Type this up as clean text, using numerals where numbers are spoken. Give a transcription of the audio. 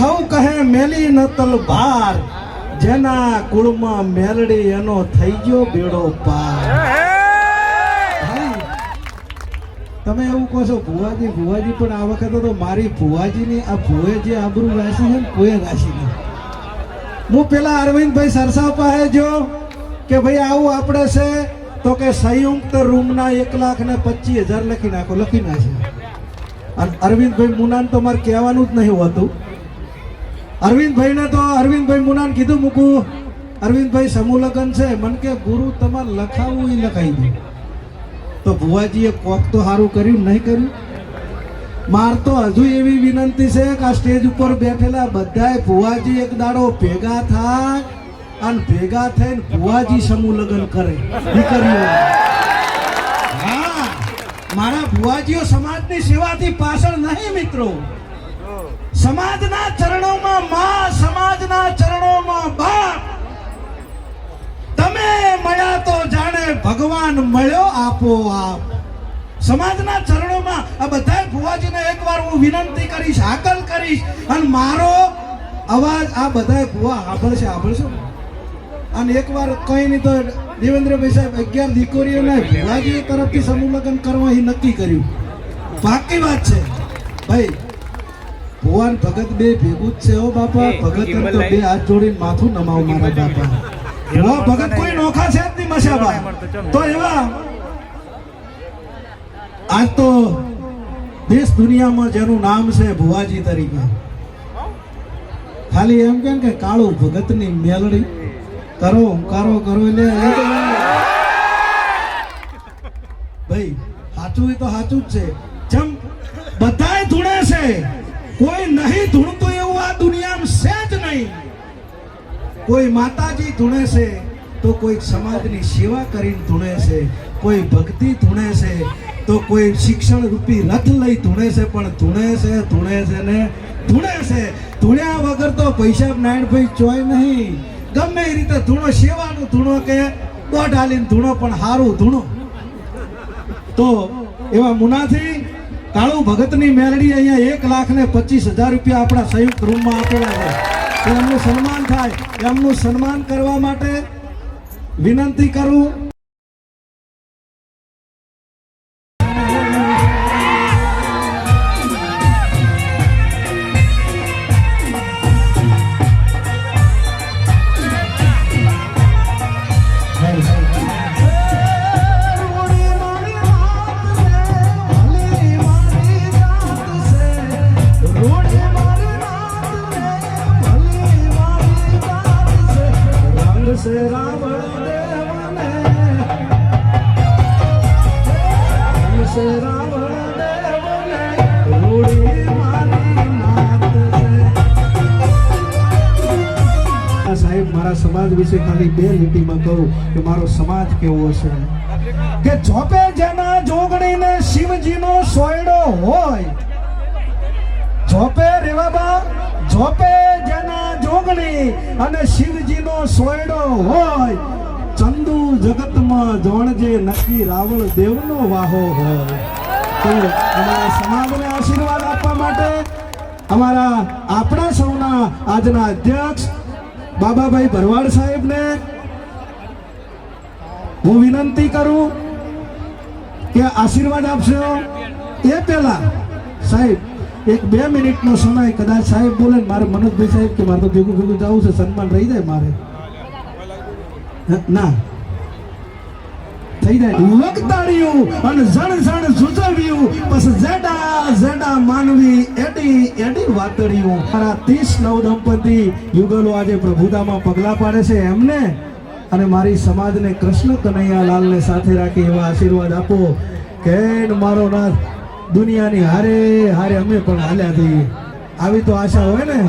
હવ કહે મેલી નતલ ભાર, જેના કુળમાં મેલડી એનો થઈ ગયો બેડો પાર. તમે એવું કહો છો ભુવાજી ભુવાજી, પણ આ વખતે તો મારી ભુવાજીની આ ભુએ જે આબરૂ રાશી છે ને કોઈ રાશી નહીં. હું પેલા અરવિંદભાઈ સરસા પાસે જો કે ભાઈ આવું આપણે છે તો કે સંયુક્ત રૂમના 1,25,000 લખી નાખો, લખી નાખે. અને અરવિંદભાઈ મુનાન તો મારે કહેવાનું જ નહીં હોતું. અરવિંદભાઈને તો અરવિંદભાઈ મુનાન કીધું મૂકું, અરવિંદભાઈ સમૂહ લગ્ન છે, મને કે ગુરુ તમારે લખાવવું એ લખાઈ દે. તો ભુવાજીએ કોક તો સારું કર્યું નહીં કર્યું. માર તો હજુ એવી વિનંતી છે કે આ સ્ટેજ ઉપર બેઠેલા બધાય ભુવાજી એક દાડો ભેગા થાય અને ભેગા થઈને ભુવાજી સમૂહ લગ્ન કરે દીકરીઓ. હા, મારા ભુવાજીઓ સમાજની સેવાથી પાછળ નહીં મિત્રો. સમાજના ચરણોમાં માં, સમાજના ચરણોમાં બાપ. તમે મળ્યા તો જાણે ભગવાન મળ્યો આપોઆપ. સમાજના ચરણોમાં આ બધા ભુવાજીને એકવાર હું વિનંતી કરીશ, હાકલ કરીશ, અને મારો અવાજ આ બધા ભુવા સાંભળશે. અને એકવાર કઈ નહીં તો દેવેન્દ્રભાઈ સાહેબ 11 દીકરીઓને ભુવાજી તરફથી સમૂહ લગ્ન કરવા એ નક્કી કર્યું. પાકી વાત છે ભાઈ. ભુવાન ભગત બે ભેગું જ છે હો બાપા. ભગત તો બે હાથ જોડીને માથું નમાવ મારા બાપા. એવા ભગત કોઈ નોખા છે જ નહીં મસાબા. તો એવા આજ તો દેશ દુનિયામાં જેનું નામ છે ભુવાજી તરીકે, ખાલી એમ કે કાળું ભગતની મેલડી કરો કરો કરો એટલે ભાઈ સાચું તો સાચું જ છે. જેમ બધાય ધૂણે છે, કોઈ નહીં ધૂણતું એવું આ દુનિયામાં છે જ નહીં. કોઈ માતાજી ધૂણે છે તો કોઈ સમાજની સેવા કરીને ધૂણે છે, કોઈ ભક્તિ ધૂણે છે તો કોઈ શિક્ષણ રૂપી રથ લઈ ધૂણે છે. પણ ધૂણે છે ને ધૂણે છે. ધૂણ્યા વગર તો પૈસા નારાયણભાઈ ચોય નહીં. ગમે એ રીતે ધૂણો, સેવાનું ધૂણો કે દોઢ હાલીને ધૂણો, પણ સારું ધૂણો. તો એવા મુનાથી કાળુ ભગતની મેલડી અહીંયા 1,25,000 રૂપિયા આપણા સંયુક્ત રૂમમાં આપેલા છે. એમનું સન્માન થાય, એમનું સન્માન કરવા માટે વિનંતી કરું. से रावण देवने, से रावण देवने रूड़ी मारी नात से. साहेब मारा समाज विશે ખાલી બે લીટીમાં કહું કે મારો સમાજ કેવો છે કે જોપે જેના જોગણીને શિવજીનો સોયડો હોય. જોપે રેવાબા, જોપે જેના જોગણી અને શિવજીનો સોયડો હોય. ચંદુ જગતમાં જોણજે નક્કી રાવણ દેવનો વાહો હોય. તો અમારા સમાજને આશીર્વાદ આપવા માટે આપણા સૌના આજના અધ્યક્ષ બાબાભાઈ ભરવાડ સાહેબને હું વિનંતી કરું કે આશીર્વાદ આપશો. એ પહેલા સાહેબ 1-2 મિનિટનો સમય કદાચ સાહેબ બોલે, મારે મનોજભાઈ સાહેબ કે મારે તો ભેગું જવું છે, સન્માન રહી જાય મારે ના થઈ જાય. વખતાડ્યું અને જણ સુચવ્યું, પછી જેડા માનવી એડી વાતડ્યું. મારા 39 દંપતી યુગલો આજે પ્રભુતામાં પગલા પાડે છે એમને અને મારી સમાજને કૃષ્ણ કનૈયા લાલને સાથે રાખી એવા આશીર્વાદ આપો કે મારો નાથ દુનિયાની હારે હારે અમે પણ હાલ્યા થઈએ. આવી તો આશા હોય ને.